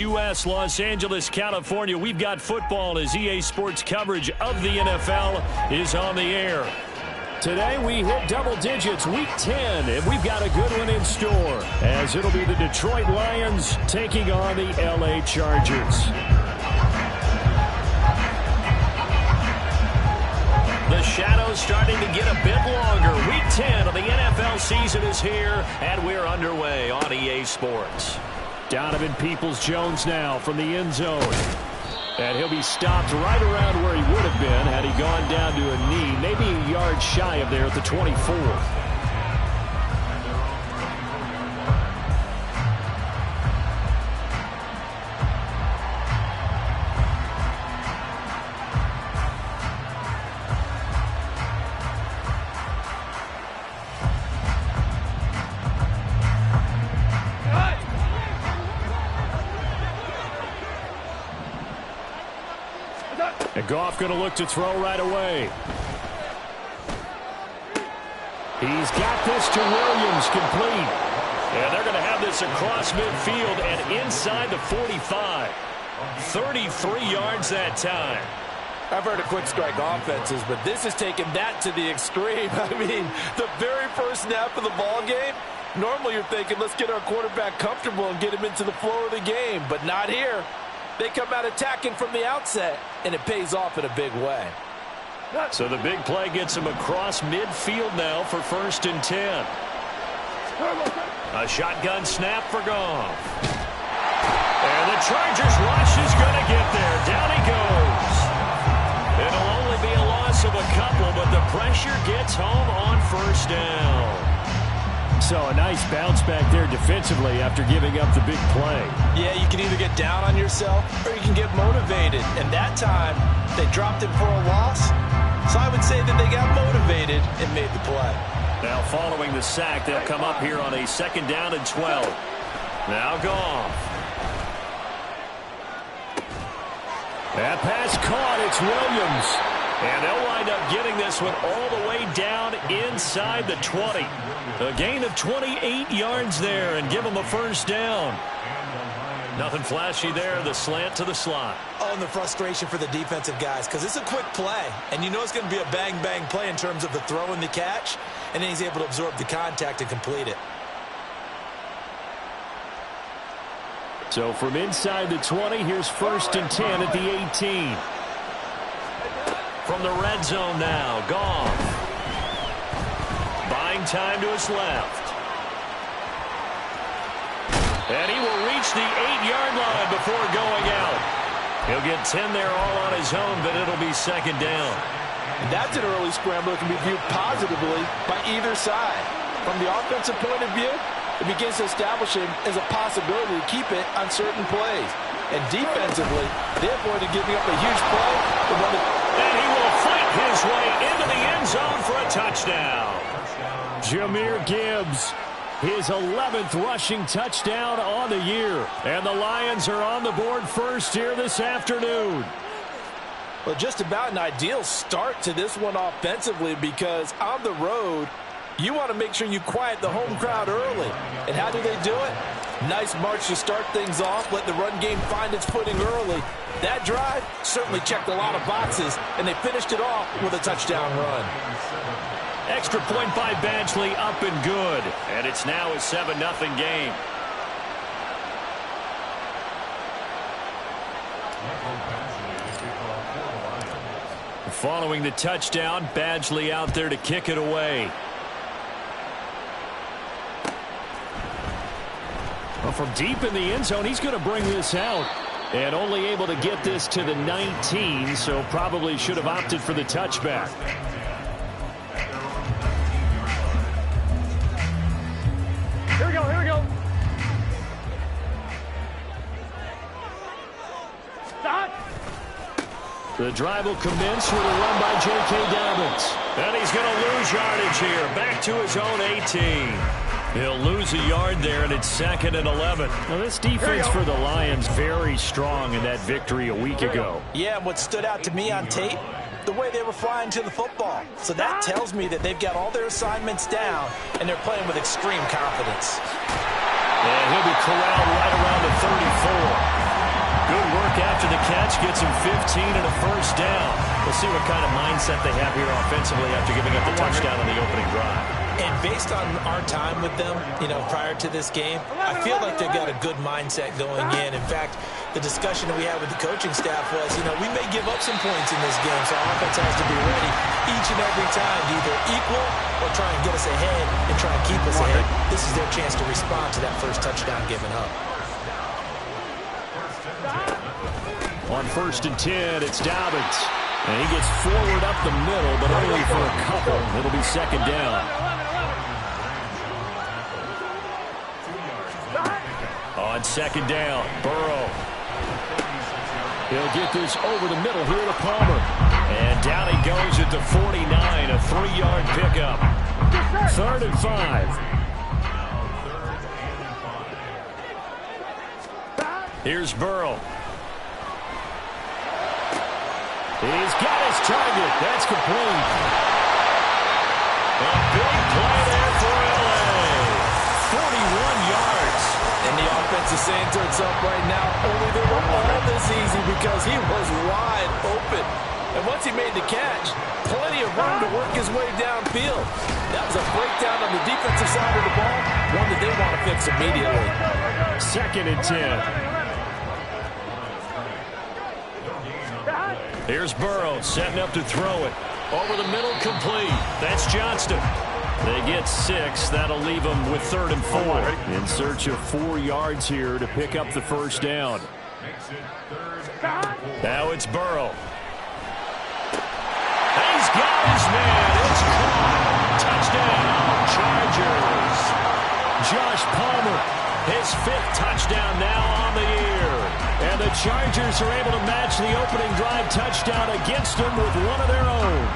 U.S., Los Angeles, California. We've got football as EA Sports coverage of the NFL is on the air. Today we hit double digits, week 10, and we've got a good one in store as it'll be the Detroit Lions taking on the L.A. Chargers. The shadow's starting to get a bit longer. Week 10 of the NFL season is here, and we're underway on EA Sports. Donovan Peoples-Jones now from the end zone. And he'll be stopped right around where he would have been had he gone down to a knee, maybe a yard shy of there at the 24. And Goff going to look to throw right away. He's got this to Williams, complete. And they're going to have this across midfield and inside the 45. 33 yards that time. I've heard of quick strike offenses, but this is taking that to the extreme. I mean, the very first snap of the ball game, normally you're thinking, let's get our quarterback comfortable and get him into the flow of the game, but not here. They come out attacking from the outset, and it pays off in a big way. So the big play gets him across midfield now for 1st and 10. A shotgun snap for Goff. And the Chargers rush is going to get there. Down he goes. It'll only be a loss of a couple, but the pressure gets home on 1st down. So a nice bounce back there defensively after giving up the big play. Yeah, you can either get down on yourself or you can get motivated. And that time, they dropped him for a loss. So I would say that they got motivated and made the play. Now following the sack, they'll come up here on a 2nd down and 12. Now Goff. That pass caught. It's Williams. And they'll wind up getting this one all the way down inside the 20. A gain of 28 yards there and give them a 1st down. Nothing flashy there. The slant to the slot. Oh, and the frustration for the defensive guys because it's a quick play. And you know it's going to be a bang-bang play in terms of the throw and the catch. And then he's able to absorb the contact and complete it. So from inside the 20, here's 1st and 10 at the 18. From the red zone now, Goff. Buying time to his left. And he will reach the 8-yard line before going out. He'll get 10 there all on his own, but it'll be 2nd down. And that's an early scramble that can be viewed positively by either side. From the offensive point of view, it begins to establish him as a possibility to keep it on certain plays. And defensively, they avoided giving up a huge play. And he will fight his way into the end zone for a touchdown. Jahmyr Gibbs, his 11th rushing touchdown on the year. And the Lions are on the board first here this afternoon. Well, just about an ideal start to this one offensively because on the road, you want to make sure you quiet the home crowd early. And how do they do it? Nice march to start things off. Let the run game find its footing early. That drive certainly checked a lot of boxes, and they finished it off with a touchdown run. Extra point by Badgley, up and good. And it's now a 7-0 game. Following the touchdown, Badgley out there to kick it away. Well, from deep in the end zone, he's going to bring this out. And only able to get this to the 19, so probably should have opted for the touchback. Here we go, here we go. Stop. The drive will commence with a run by J.K. Dobbins. And he's going to lose yardage here. Back to his own 18. He'll lose a yard there, and it's 2nd and 11. Now, this defense for the Lions very strong in that victory a week ago. Yeah, and what stood out to me on tape, the way they were flying to the football. So that tells me that they've got all their assignments down, and they're playing with extreme confidence. And he'll be corralled right around the 34. 15 and a first down. We'll see what kind of mindset they have here offensively after giving up the touchdown on the opening drive. And based on our time with them, prior to this game, I feel like they've got a good mindset going in. In fact, the discussion that we had with the coaching staff was, we may give up some points in this game, so our offense has to be ready each and every time to either equal or try and get us ahead and try and keep us ahead. This is their chance to respond to that first touchdown given up. On 1st and 10, it's Dobbins. And he gets forward up the middle, but only for a couple. It'll be 2nd down. On 2nd down, Burrow. He'll get this over the middle here to Palmer. And down he goes at the 49, a 3-yard pickup. 3rd and 5. Here's Burrow. He's got his target. That's complete. A big play there for L.A. 41 yards. And the offense is saying to itself right now, only they were all this easy because he was wide open. And once he made the catch, plenty of room to work his way downfield. That was a breakdown on the defensive side of the ball, one that they want to fix immediately. 2nd and 10. Here's Burrow setting up to throw it. Over the middle, complete. That's Johnston. They get 6. That'll leave them with 3rd and 4. In search of 4 yards here to pick up the first down. Now it's Burrow. He's got his man. It's caught. Touchdown, Chargers. Josh Palmer, his 5th touchdown now on the year. And the Chargers are able to match the opening drive touchdown against them with one of their own.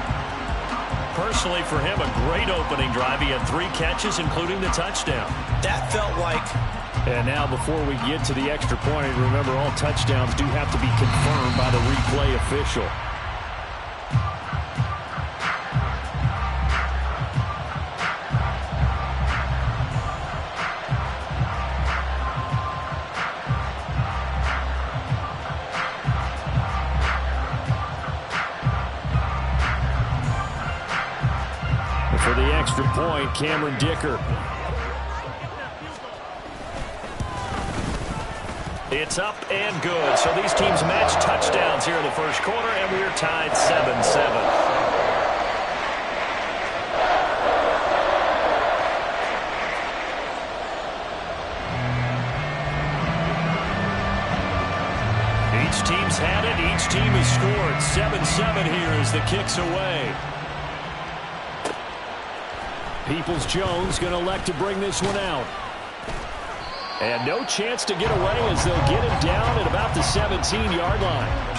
Personally, for him, a great opening drive. He had 3 catches, including the touchdown. That felt like... And now, before we get to the extra point, remember, all touchdowns do have to be confirmed by the replay official. For the extra point, Cameron Dicker. It's up and good. So these teams match touchdowns here in the first quarter, and we are tied 7-7. Each team's had it. Each team has scored. 7-7 here as the kick's away. Peoples-Jones going to elect to bring this one out. And no chance to get away as they'll get him down at about the 17-yard line.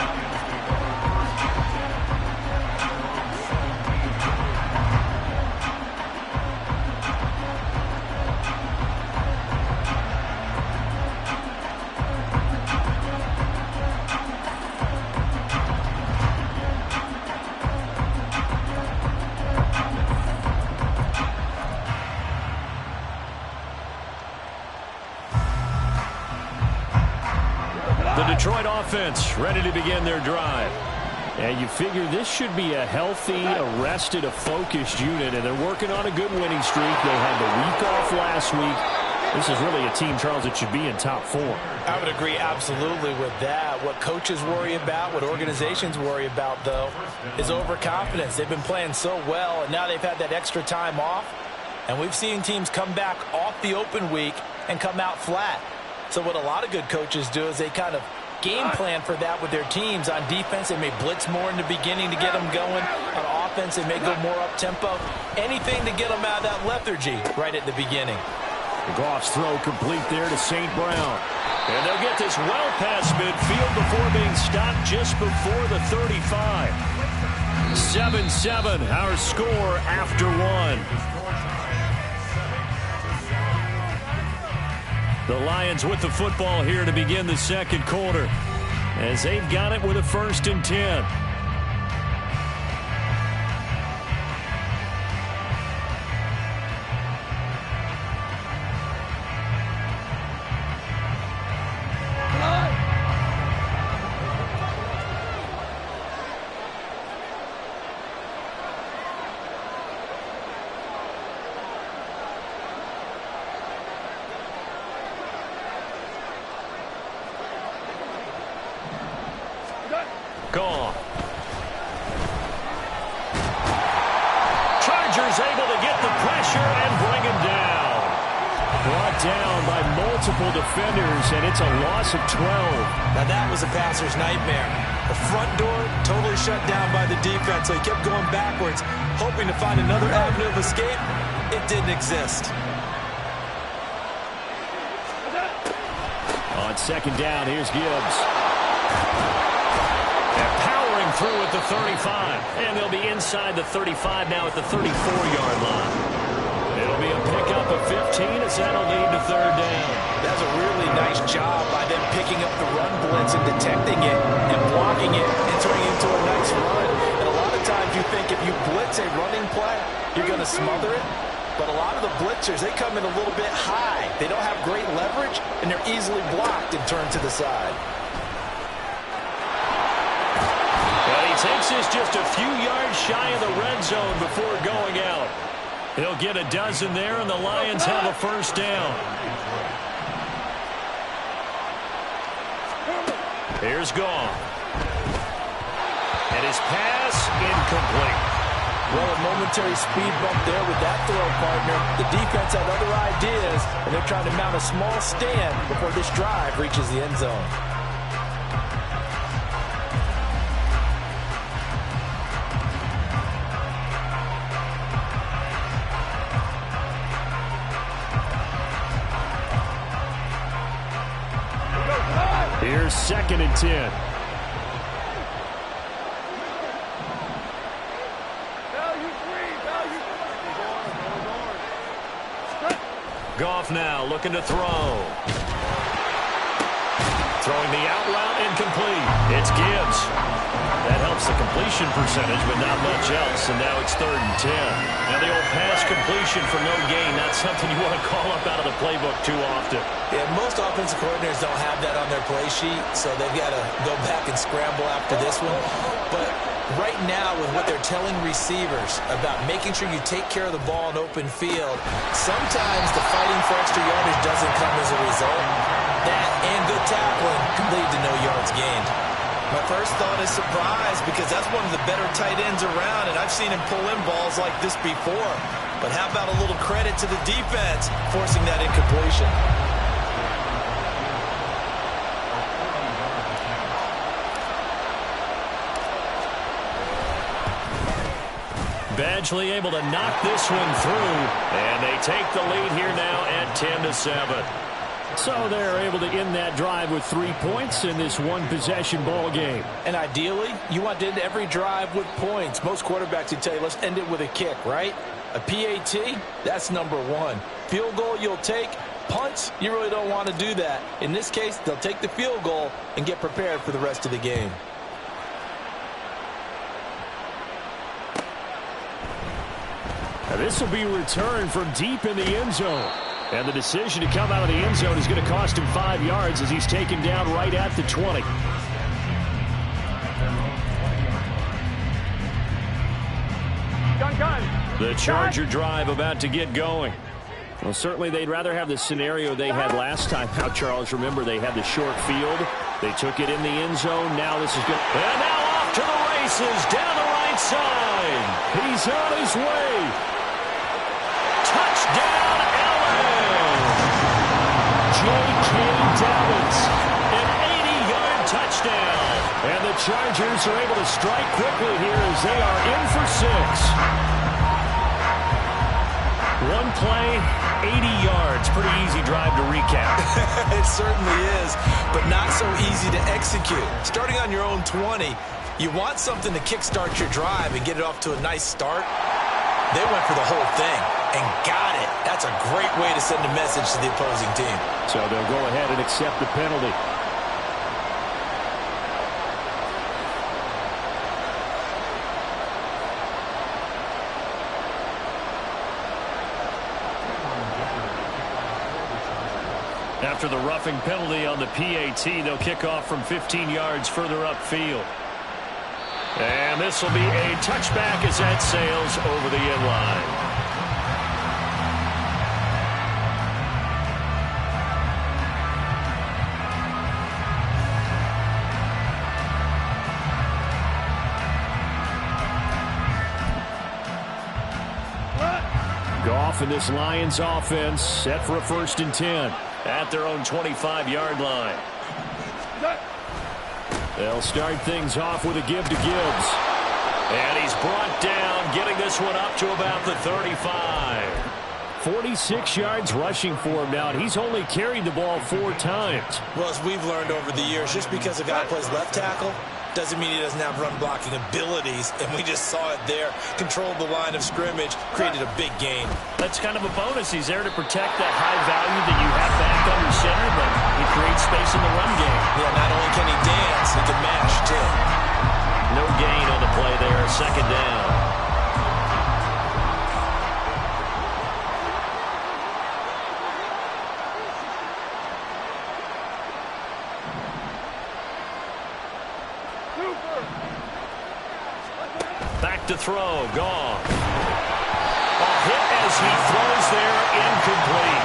The Detroit offense ready to begin their drive. And you figure this should be a healthy, arrested, a focused unit, and they're working on a good winning streak. They had the week off last week. This is really a team, Charles, that should be in top 4. I would agree absolutely with that. What coaches worry about, what organizations worry about, though, is overconfidence. They've been playing so well, and now they've had that extra time off. And we've seen teams come back off the open week and come out flat. So what a lot of good coaches do is they kind of game plan for that with their teams. On defense, they may blitz more in the beginning to get them going. On offense, they may go more up-tempo. Anything to get them out of that lethargy right at the beginning. Goff's throw complete there to St. Brown. And they'll get this well past midfield before being stopped just before the 35. 7-7, our score after 1. The Lions with the football here to begin the second quarter as they've got it with a 1st and 10. off. Chargers able to get the pressure and bring him down. Brought down by multiple defenders, and it's a loss of 12. Now that was a passer's nightmare. The front door totally shut down by the defense, so he kept going backwards, hoping to find another avenue of escape. It didn't exist. On second down, here's Gibbs. They're powering through at the 35, and they'll be inside the 35 now at the 34-yard line. It'll be a pickup of 15 as that'll lead to third down. That's a really nice job by them picking up the run blitz and detecting it and blocking it and turning it into a nice run. And a lot of times you think if you blitz a running play, you're going to smother it. But a lot of the blitzers, they come in a little bit high. They don't have great leverage, and they're easily blocked and turned to the side. But he takes this just a few yards shy of the red zone before going out. He'll get a dozen there, and the Lions have a first down. Here's Goff. And his pass incomplete. Well, a momentary speed bump there with that throw, partner. The defense had other ideas, and they're trying to mount a small stand before this drive reaches the end zone. Here's second and 10. Goff now looking to throw. Throwing the out route incomplete. It's Gibbs. That helps the completion percentage, but not much else. And now it's third and 10. Now the old pass completion for no gain, not something you want to call up out of the playbook too often. Yeah, most offensive coordinators don't have that on their play sheet, so they've got to go back and scramble after this one. But right now, with what they're telling receivers about making sure you take care of the ball in open field, sometimes the fighting for extra yardage doesn't come as a result. That and good tackling can lead to no yards gained. My first thought is surprise, because that's one of the better tight ends around, and I've seen him pull in balls like this before. But how about a little credit to the defense forcing that incompletion? Badgley able to knock this one through, and they take the lead here now at 10-7. So they're able to end that drive with 3 points in this one-possession ball game. And ideally, you want to end every drive with points. Most quarterbacks would tell you, let's end it with a kick, right? A PAT, that's number one. Field goal you'll take. Punts, you really don't want to do that. In this case, they'll take the field goal and get prepared for the rest of the game. Now this will be returned from deep in the end zone. And the decision to come out of the end zone is going to cost him 5 yards as he's taken down right at the 20. The Charger drive about to get going. Well, certainly they'd rather have the scenario they had last time. Now, Charles, remember they had the short field. They took it in the end zone. Now this is good. And now off to the races down the right side. He's on his way. Touchdown, Allen. J.K. Dobbins, an 80-yard touchdown. And the Chargers are able to strike quickly here as they are in for 6. One play, 80 yards. Pretty easy drive to recap. It certainly is, but not so easy to execute. Starting on your own 20, you want something to kickstart your drive and get it off to a nice start. They went for the whole thing and got it. That's a great way to send a message to the opposing team. So they'll go ahead and accept the penalty. After the roughing penalty on the PAT, they'll kick off from 15 yards further upfield. And this will be a touchback as that sails over the end line. off, and this Lions offense set for a 1st and 10 at their own 25-yard line. They'll start things off with a give to Gibbs. And he's brought down, getting this one up to about the 35. 46 yards rushing for him now. He's only carried the ball 4 times. Well, as we've learned over the years, just because a guy plays left tackle doesn't mean he doesn't have run blocking abilities, and we just saw it there. Controlled the line of scrimmage, created a big gain. That's kind of a bonus. He's there to protect that high value that you have back under center, but he creates space in the run game. Yeah, not only can he dance, he can mash, too. No gain on the play there, 2nd down. Back to throw, gone. A hit as he throws there, incomplete.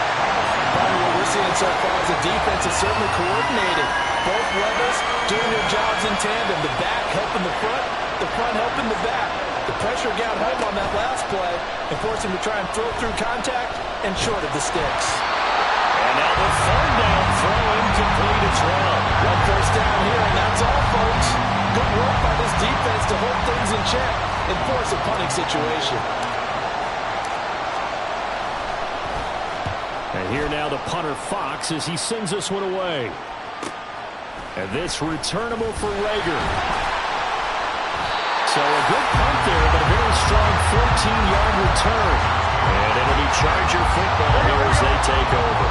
What we're seeing so far is the defense is certainly coordinated. Both levels doing their jobs in tandem. The back helping the front helping the back. The pressure got home on that last play and forced him to try and throw through contact and short of the sticks. And now the 3rd down throw incomplete as well. 1 first down here, and that's all, folks. Good work by this defense to hold things in check and force a punting situation. And here now the punter Fox as he sends this one away. And this returnable for Rager. So a good punt there, but a very strong 14-yard return. And it'll be Charger football here as they take over.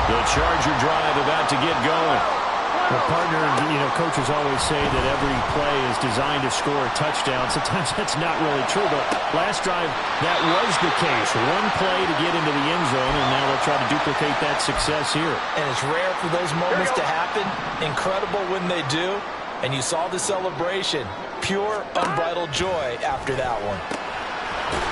The Charger drive about to get going. Well, partner, coaches always say that every play is designed to score a touchdown. Sometimes that's not really true, but last drive, that was the case. One play to get into the end zone, and now they'll try to duplicate that success here. And it's rare for those moments to happen. Incredible when they do. And you saw the celebration. Pure, unbridled joy after that one.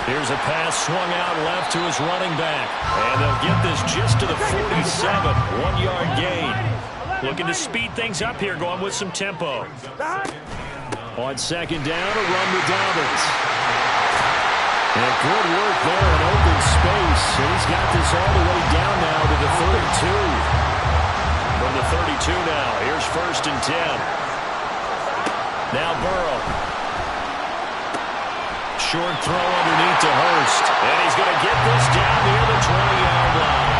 Here's a pass swung out left to his running back. And they'll get this just to the 47. 1-yard gain. Looking to speed things up here, going with some tempo. On 2nd down, a run with Dobbins. And good work there in open space. And he's got this all the way down now to the 32. From the 32 now, here's 1st and 10. Now Burrow. Short throw underneath to Hurst. And he's going to get this down near the 20-yard line.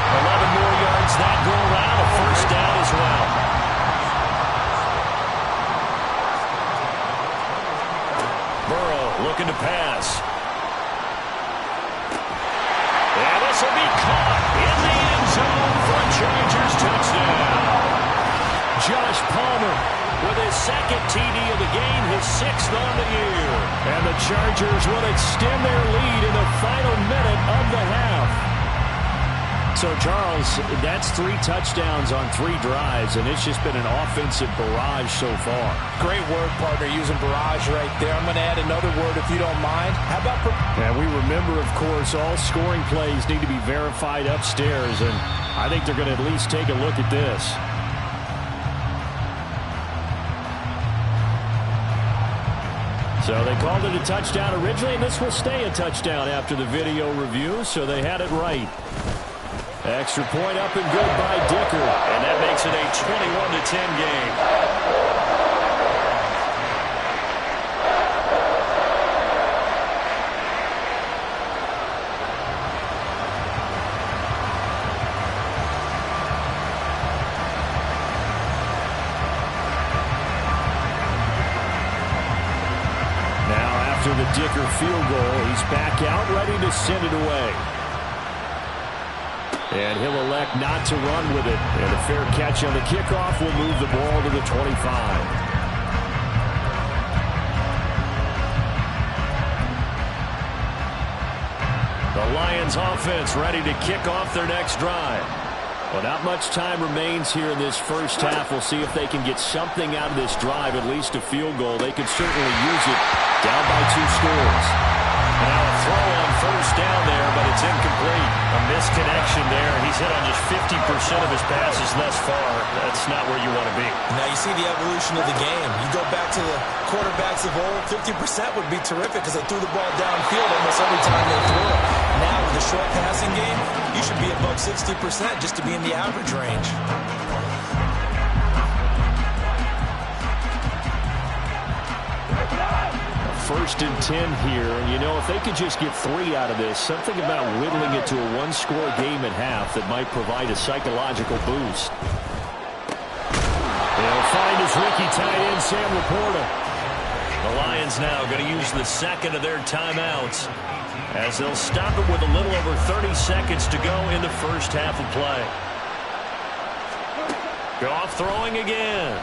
11 more yards that go around, a 1st down as well. Burrow looking to pass. And this will be caught in the end zone for a Chargers touchdown. Josh Palmer with his 2nd TD of the game, his 6th on the year. And the Chargers will extend their lead in the final minute of the half. So, Charles, that's 3 touchdowns on 3 drives, and it's just been an offensive barrage so far. Great word, partner, using barrage right there. I'm going to add another word if you don't mind. How about... And we remember, of course, all scoring plays need to be verified upstairs, and I think they're going to at least take a look at this. So they called it a touchdown originally, and this will stay a touchdown after the video review, so they had it right. Extra point up and good by Dicker. And that makes it a 21-10 game. Now after the Dicker field goal, he's back out ready to send it away. And he'll elect not to run with it. And a fair catch on the kickoff will move the ball to the 25. The Lions offense ready to kick off their next drive. Well, not much time remains here in this first half. We'll see if they can get something out of this drive, at least a field goal. They could certainly use it down by 2 scores. Now a throw on 1st down there, but it's incomplete. A misconnection there. He's hit on just 50% of his passes thus far. That's not where you want to be. Now you see the evolution of the game. You go back to the quarterbacks of old, 50% would be terrific because they threw the ball downfield almost every time they threw it. Now With a short passing game, you should be above 60% just to be in the average range. First and 10 here, and you know, if they could just get 3 out of this, something about whittling it to a one-score game at half that might provide a psychological boost. They'll find his rookie tight end, Sam Laporta. The Lions now going to use the second of their timeouts as they'll stop it with a little over 30 seconds to go in the first half of play. Goff throwing again.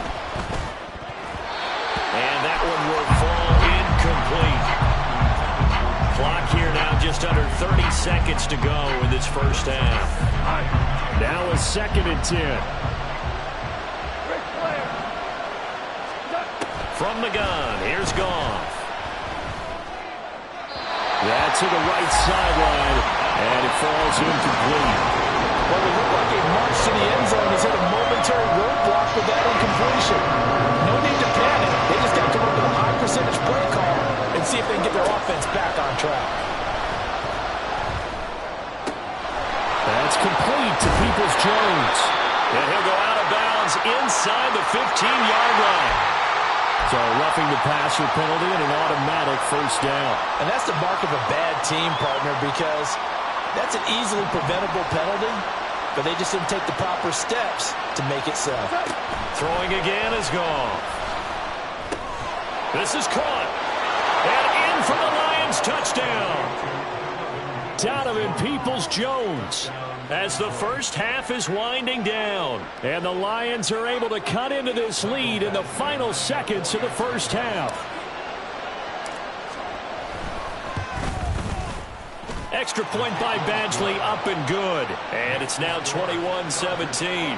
And that one will fall incomplete. Clock here now just under 30 seconds to go in this first half. Now a second and 10. From the gun, here's Goff. That's to the right sideline, and it falls incomplete. Well, it looked like a march to the end zone has hit a momentary roadblock with that incompletion. No need to panic. They just got to come up with a high-percentage play call and see if they can get their offense back on track. That's complete to Peoples-Jones. And he'll go out of bounds inside the 15-yard line. So a roughing the passer penalty and an automatic first down. And that's the mark of a bad team, partner, because that's an easily preventable penalty, but they just didn't take the proper steps to make it so. Throwing again is Goff. This is caught. And in for the Lions touchdown. Donovan Peoples-Jones. As the first half is winding down, and the Lions are able to cut into this lead in the final seconds of the first half. Extra point by Badgley, up and good. And it's now 21-17.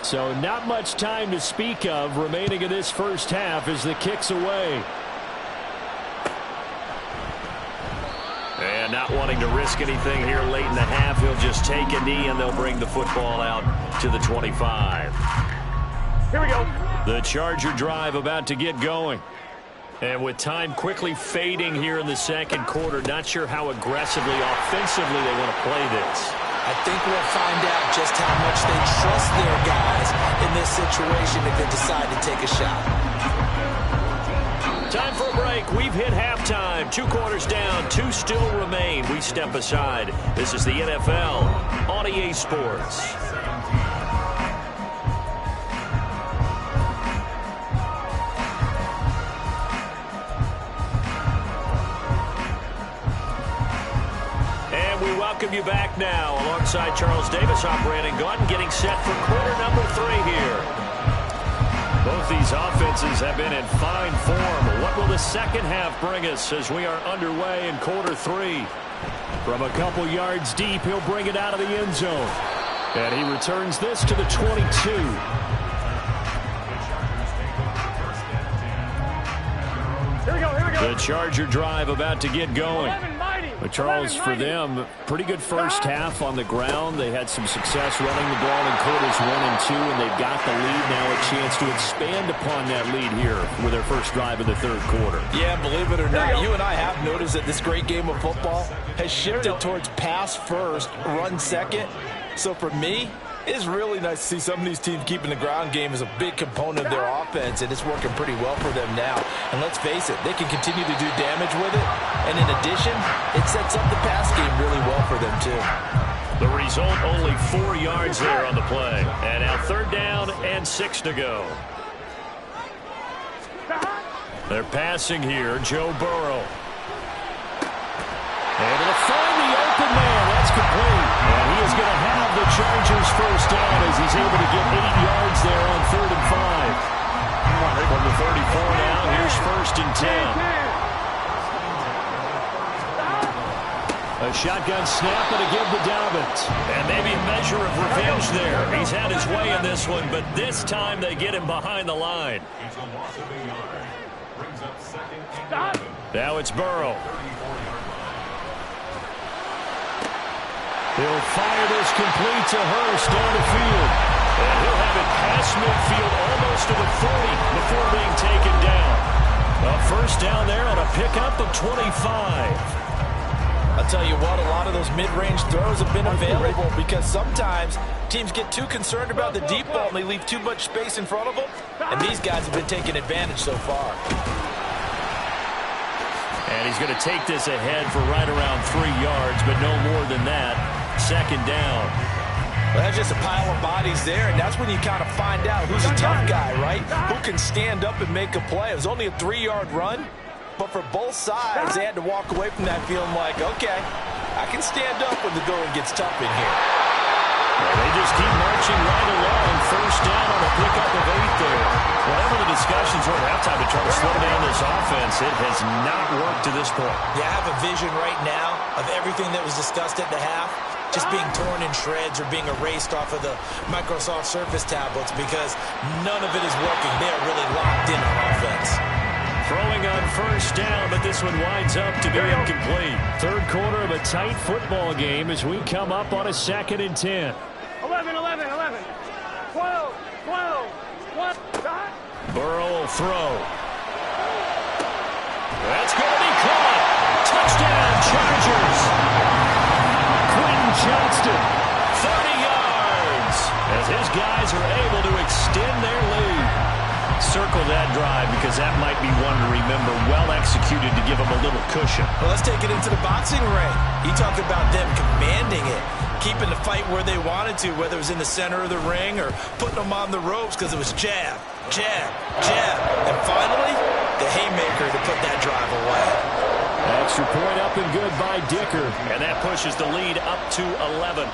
So not much time to speak of remaining in this first half as the kick's away. And not wanting to risk anything here late in the half, he'll just take a knee and they'll bring the football out to the 25. Here we go. The Charger drive about to get going. And with time quickly fading here in the second quarter, not sure how aggressively, offensively they want to play this. I think we'll find out just how much they trust their guys in this situation if they decide to take a shot. Time for a break. We've hit halftime. 2 quarters down. 2 still remain. We step aside. This is the NFL on EA Sports. And we welcome you back now alongside Charles Davis, I'm Brandon Gaudin, getting set for quarter number 3 here. Both these offenses have been in fine form. What will the second half bring us as we are underway in quarter 3? From a couple yards deep, he'll bring it out of the end zone. And he returns this to the 22. Here we go, here we go. The Charger drive about to get going. But Charles, for them, pretty good first half on the ground. They had some success running the ball in quarters 1 and 2, and they've got the lead now, a chance to expand upon that lead here with their first drive of the third quarter. Yeah, believe it or not, you and I have noticed that this great game of football has shifted towards pass first, run second. So for me, it's really nice to see some of these teams keeping the ground game as a big component of their offense, and it's working pretty well for them now. And let's face it, they can continue to do damage with it. And in addition, it sets up the pass game really well for them, too. The result, only 4 yards there on the play. And now third down and 6 to go. They're passing here, Joe Burrow. Able to find the open man. That's complete. And he is going to have the Chargers first down as he's able to get 8 yards there on 3rd and 5. From the 34 now, here's 1st and 10. A shotgun snap and a give to Dobbins. And maybe a measure of revenge there. He's had his way in this one, but this time they get him behind the line. Now it's Burrow. He'll fire this complete to Hurst down the field. And he'll have it past midfield almost to the 40 before being taken down. A first down there on a pickup of 25. I'll tell you what, a lot of those mid-range throws have been available because sometimes teams get too concerned about the deep ball and they leave too much space in front of them, and these guys have been taking advantage so far. And he's going to take this ahead for right around 3 yards, but no more than that. Second down. Well, that's just a pile of bodies there, and that's when you kind of find out who's a tough guy, right? Who can stand up and make a play. It was only a 3-yard run, but for both sides, they had to walk away from that feeling like, okay, I can stand up when the going gets tough in here. Well, they just keep marching right along. First down on a pickup of 8 there. Whatever the discussions were at halftime to try to slow down this offense, it has not worked to this point. Yeah, I have a vision right now of everything that was discussed at the half just being torn in shreds or being erased off of the Microsoft Surface tablets because none of it is working. They are really locked in on offense. Throwing on first down, but this one winds up to be incomplete. Third quarter of a tight football game as we come up on a 2nd and 10. 11, 11, 11. 12, 12. What? Burrow will throw. That's going to be caught. Touchdown, Chargers. Quentin Johnston, 30 yards, as his guys are able to extend their lead. Circle that drive because that might be one to remember. Well executed to give them a little cushion. Well, let's take it into the boxing ring. You talk about them commanding it, keeping the fight where they wanted to, whether it was in the center of the ring or putting them on the ropes because it was jab, jab, jab. And finally, the haymaker to put that drive away. Extra point up and good by Dicker. And that pushes the lead up to 11.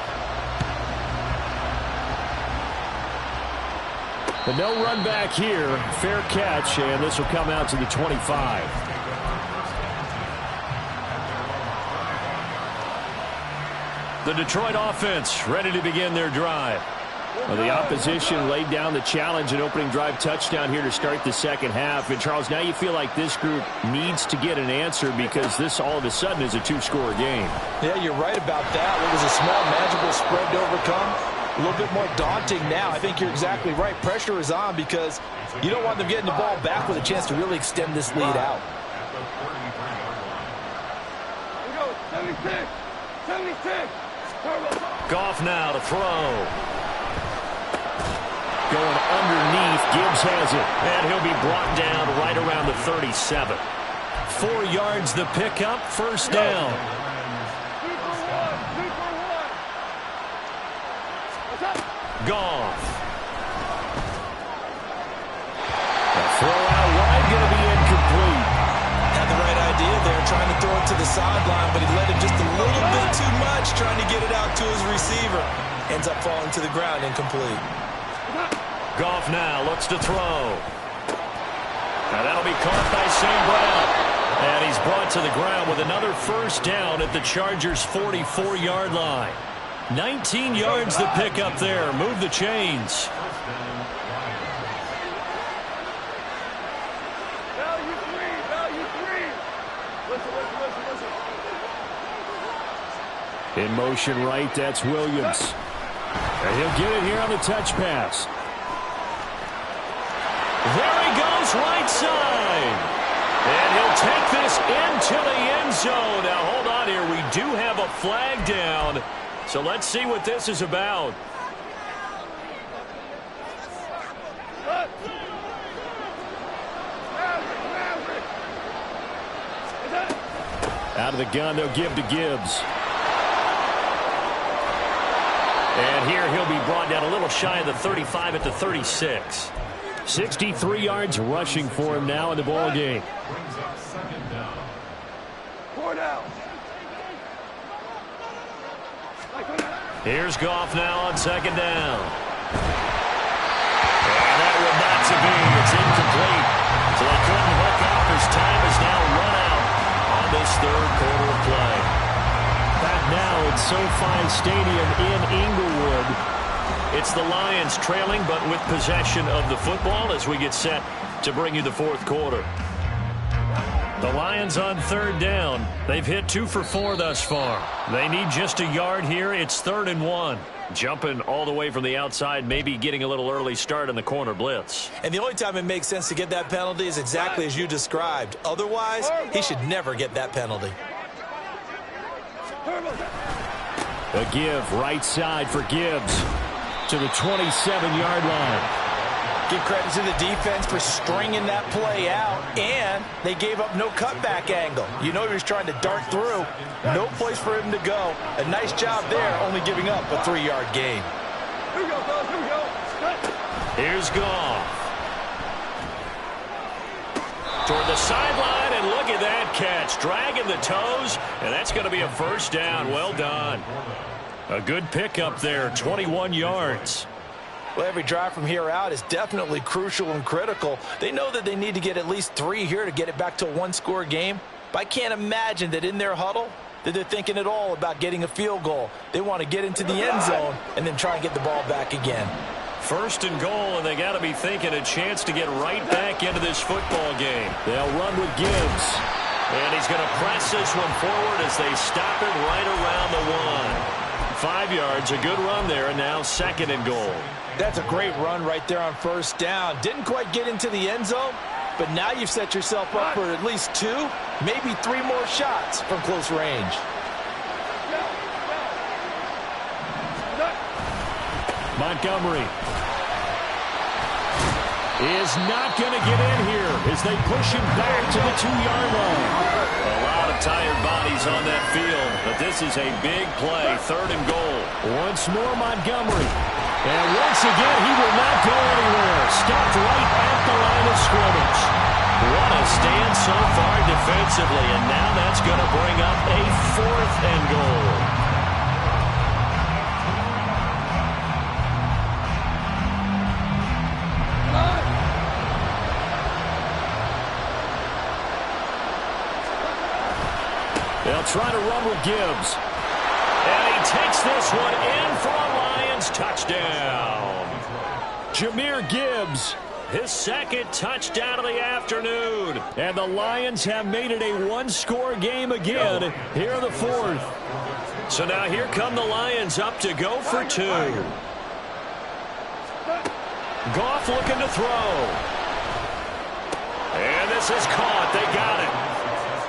But no run back here. Fair catch, and this will come out to the 25. The Detroit offense ready to begin their drive. Well, the opposition laid down the challenge and opening drive touchdown here to start the second half. And, Charles, now you feel like this group needs to get an answer because this all of a sudden is a 2-score game. Yeah, you're right about that. It was a small, magical spread to overcome. A little bit more daunting now. I think you're exactly right. Pressure is on because you don't want them getting the ball back with a chance to really extend this lead out. Here we go. 76. 76. Goff now to throw. Going underneath. Gibbs has it. And he'll be brought down right around the 37. 4 yards the pickup. First down. Goff. The throw out wide going to be incomplete. Had the right idea there, trying to throw it to the sideline, but he let it just a little bit too much, trying to get it out to his receiver. Ends up falling to the ground, incomplete. Goff now looks to throw. Now that'll be caught by St. Brown. And he's brought to the ground with another first down at the Chargers' 44-yard line. 19 yards to pick up there. Move the chains. Value three. Value three. Listen, listen, listen, listen. In motion right, that's Williams. And he'll get it here on the touch pass. There he goes, right side. And he'll take this into the end zone. Now, hold on here. We do have a flag down. So let's see what this is about. Out of the gun, they'll give to Gibbs. And here he'll be brought down a little shy of the 35 at the 36. 63 yards rushing for him now in the ball game. 4 down. Here's Goff now on second down. And that will not to be. It's incomplete. So they couldn't hook up as time is now run out on this third quarter of play. Back now at SoFi Stadium in Inglewood. It's the Lions trailing, but with possession of the football as we get set to bring you the fourth quarter. The Lions on third down. They've hit 2 for 4 thus far. They need just a yard here. It's 3rd and 1. Jumping all the way from the outside, maybe getting a little early start in the corner blitz. And the only time it makes sense to get that penalty is exactly as you described. Otherwise, he should never get that penalty. A give right side for Gibbs to the 27-yard line. Give credit to the defense for stringing that play out, and they gave up no cutback angle. You know he was trying to dart through. No place for him to go. A nice job there, only giving up a 3-yard gain. Here we go, fellas. Here we go. Here's Goff. Toward the sideline, and look at that catch. Dragging the toes, and that's going to be a first down. Well done. A good pickup there, 21 yards. Well, every drive from here out is definitely crucial and critical. They know that they need to get at least 3 here to get it back to a one-score game. But I can't imagine that in their huddle that they're thinking at all about getting a field goal. They want to get into the end zone and then try and get the ball back again. First and goal, and they got to be thinking a chance to get right back into this football game. They'll run with Gibbs. And he's going to press this one forward as they stop it right around the 1. 5 yards, a good run there, and now second and goal. That's a great run right there on first down. Didn't quite get into the end zone, but now you've set yourself up for at least 2, maybe 3 more shots from close range. Montgomery is not going to get in here as they push him back to the 2-yard line. A lot of tired bodies on that field, but this is a big play, third and goal. Once more Montgomery. And once again, he will not go anywhere. Stopped right at the line of scrimmage. What a stand so far defensively, and now that's going to bring up a 4th and goal. They'll try to run with Gibbs. And he takes this one in for a Lions touchdown. Jahmyr Gibbs, his second touchdown of the afternoon. And the Lions have made it a one-score game again here in the 4th. So now here come the Lions up to go for 2. Goff looking to throw. And this is caught. They got it.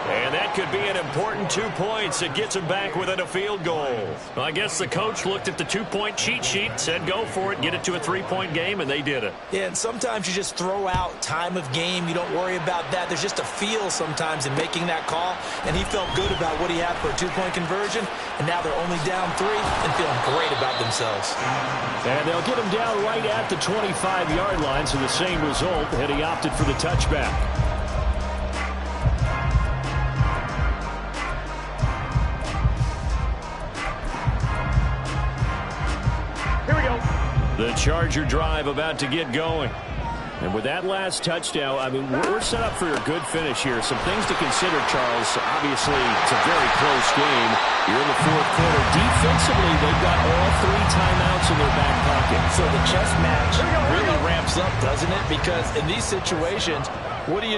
And that could be an important 2 points. It gets him back within a field goal. Well, I guess the coach looked at the 2-point cheat sheet, said go for it, get it to a 3-point game, and they did it. Yeah, and sometimes you just throw out time of game. You don't worry about that. There's just a feel sometimes in making that call, and he felt good about what he had for a 2-point conversion, and now they're only down 3 and feeling great about themselves. And they'll get him down right at the 25-yard line, so the same result, and he opted for the touchback. The Charger drive about to get going. And with that last touchdown, I mean, we're set up for a good finish here. Some things to consider, Charles. Obviously, it's a very close game. You're in the 4th quarter. Defensively, they've got all 3 timeouts in their back pocket. So the chess match really ramps up, doesn't it? Because in these situations, what do?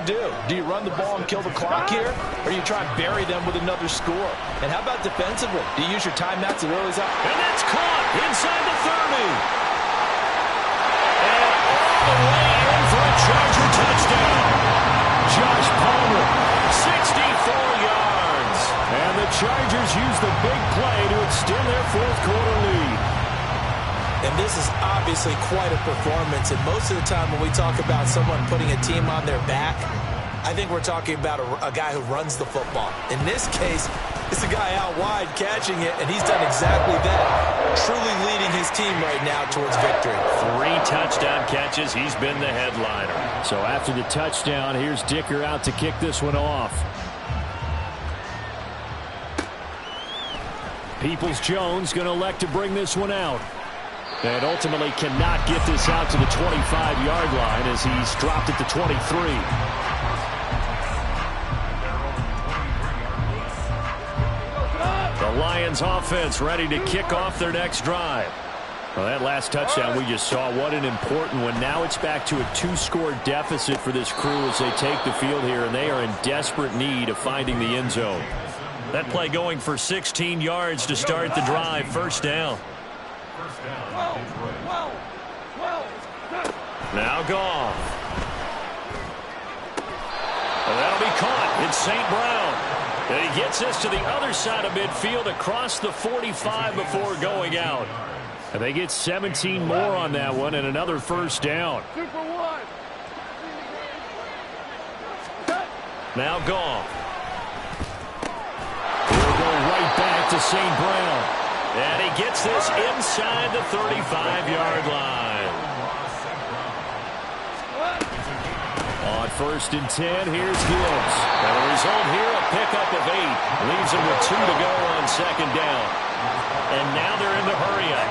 Do you run the ball and kill the clock here? Or do you try and bury them with another score? And how about defensively? Do you use your timeouts as early as that? And that's caught inside the 30. And all the way in for a Charger touchdown. Josh Palmer, 64 yards. And the Chargers use the big play to extend their 4th quarter lead. And this is obviously quite a performance. And most of the time when we talk about someone putting a team on their back, I think we're talking about a guy who runs the football. In this case, it's a guy out wide catching it, and he's done exactly that, truly leading his team right now towards victory. 3 touchdown catches. He's been the headliner. So after the touchdown, here's Dicker out to kick this one off. Peoples-Jones going to elect to bring this one out. And ultimately cannot get this out to the 25-yard line as he's dropped it to 23. The Lions offense ready to kick off their next drive. Well, that last touchdown we just saw, what an important one. Now it's back to a 2-score deficit for this crew as they take the field here, and they are in desperate need of finding the end zone. That play going for 16 yards to start the drive, first down. Now Goff. And that'll be caught. It's St. Brown. And he gets this to the other side of midfield across the 45 before going out. And they get 17 more on that one and another first down. Now Goff. He'll go right back to St. Brown. And he gets this inside the 35-yard line. On 1st and 10, here's Gibbs. And the result here, a pickup of 8. Leaves him with 2 to go on 2nd down. And now they're in the hurry-up.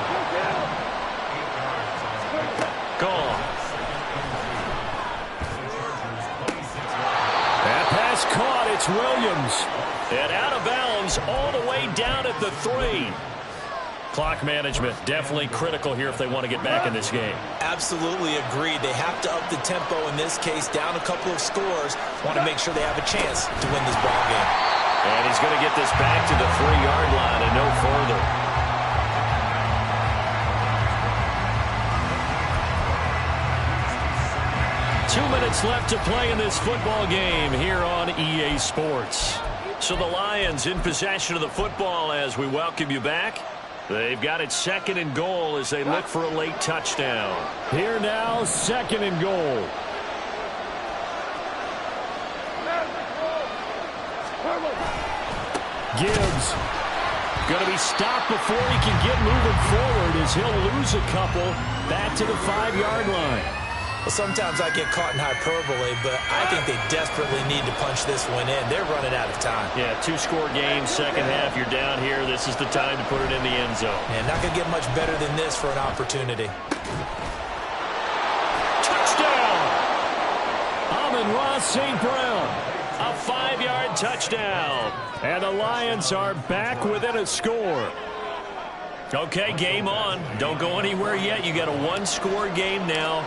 Goff. That pass caught. It's Williams. And out of bounds all the way down at the 3. Clock management definitely critical here if they want to get back in this game. Absolutely agreed. They have to up the tempo in this case, down a couple of scores. Want to make sure they have a chance to win this ball game. And he's going to get this back to the 3-yard line and no further. Two minutes left to play in this football game here on EA Sports. So the Lions in possession of the football as we welcome you back. They've got it 2nd and goal as they look for a late touchdown. Here now, 2nd and goal. Gibbs going to be stopped before he can get moving forward as he'll lose a couple back to the 5-yard line. Well, sometimes I get caught in hyperbole, but I think they desperately need to punch this one in. They're running out of time. Yeah, 2-score game, second half. You're down here. This is the time to put it in the end zone. And not going to get much better than this for an opportunity. Touchdown! Amon-Ra St. Brown. A 5-yard touchdown. And the Lions are back within a score. Okay, game on. Don't go anywhere yet. You got a 1-score game now.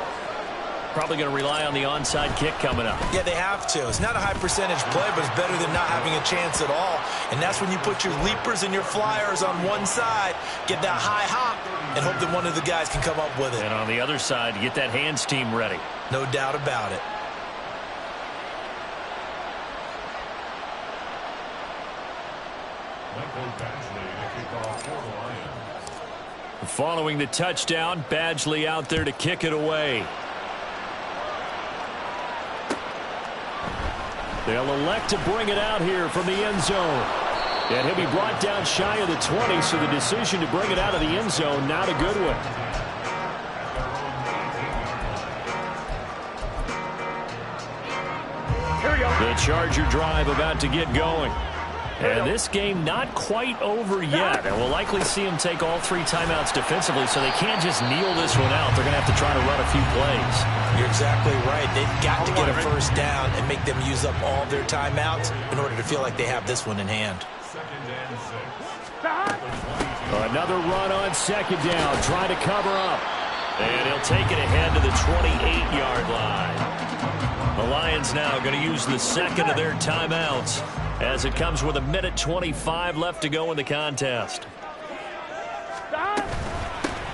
Probably going to rely on the onside kick coming up. Yeah, they have to. It's not a high percentage play, but it's better than not having a chance at all. And that's when you put your leapers and your flyers on one side, get that high hop, and hope that one of the guys can come up with it. And on the other side, get that hands team ready. No doubt about it. Following the touchdown, Badgley out there to kick it away. They'll elect to bring it out here from the end zone. And he'll be brought down shy of the 20, so the decision to bring it out of the end zone, not a good one. Here we go. The Charger drive about to get going. And this game not quite over yet. And we'll likely see them take all 3 timeouts defensively, so they can't just kneel this one out. They're going to have to try to run a few plays. You're exactly right. They've got to get a first down and make them use up all their timeouts in order to feel like they have this one in hand. Another run on 2nd down, trying to cover up. And he'll take it ahead to the 28-yard line. The Lions now going to use the 2nd of their timeouts as it comes with 1:25 left to go in the contest.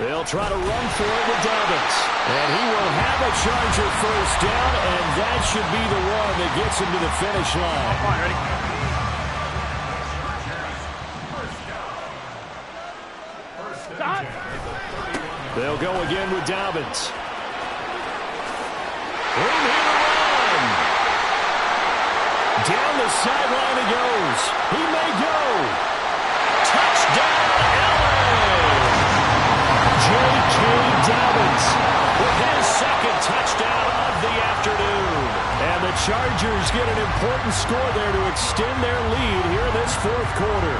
They'll try to run for it with Dobbins. And he will have a Charger first down, and that should be the one that gets him to the finish line. Come on, ready? They'll go again with Dobbins. Room here to run. Down the sideline he goes. He may go. Touchdown, Allen! J.K. Dobbins with his 2nd touchdown of the afternoon. And the Chargers get an important score there to extend their lead here in this 4th quarter.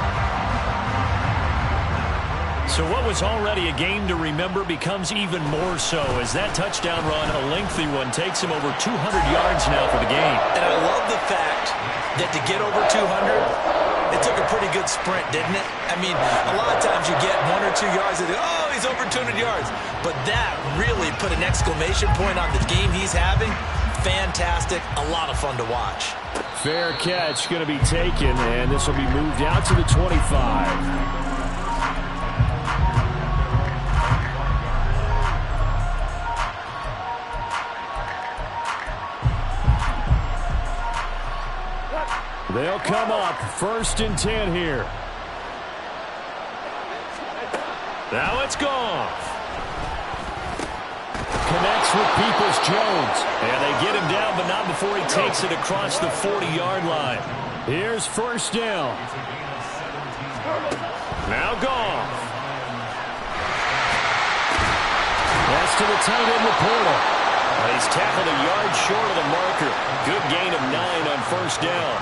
So what was already a game to remember becomes even more so as that touchdown run, a lengthy one, takes him over 200 yards now for the game. And I love the fact that to get over 200, it took a pretty good sprint, didn't it? I mean, a lot of times you get 1 or 2 yards and oh, he's over 200 yards. But that really put an exclamation point on the game he's having. Fantastic. A lot of fun to watch. Fair catch going to be taken, and this will be moved out to the 25. They'll come up 1st and 10 here. Now it's Goff. Connects with Peoples-Jones. And they get him down, but not before he takes it across the 40-yard line. Here's 1st down. Now Goff. Pass to the tight end with Porter. He's tackled a yard short of the marker. Good gain of 9 on 1st down.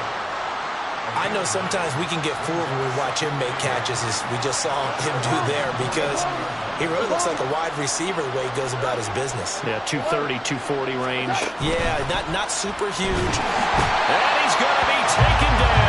I know sometimes we can get fooled when we watch him make catches, as we just saw him do there, because he really looks like a wide receiver the way he goes about his business. Yeah, 230, 240 range. Yeah, not super huge. And he's going to be taken down.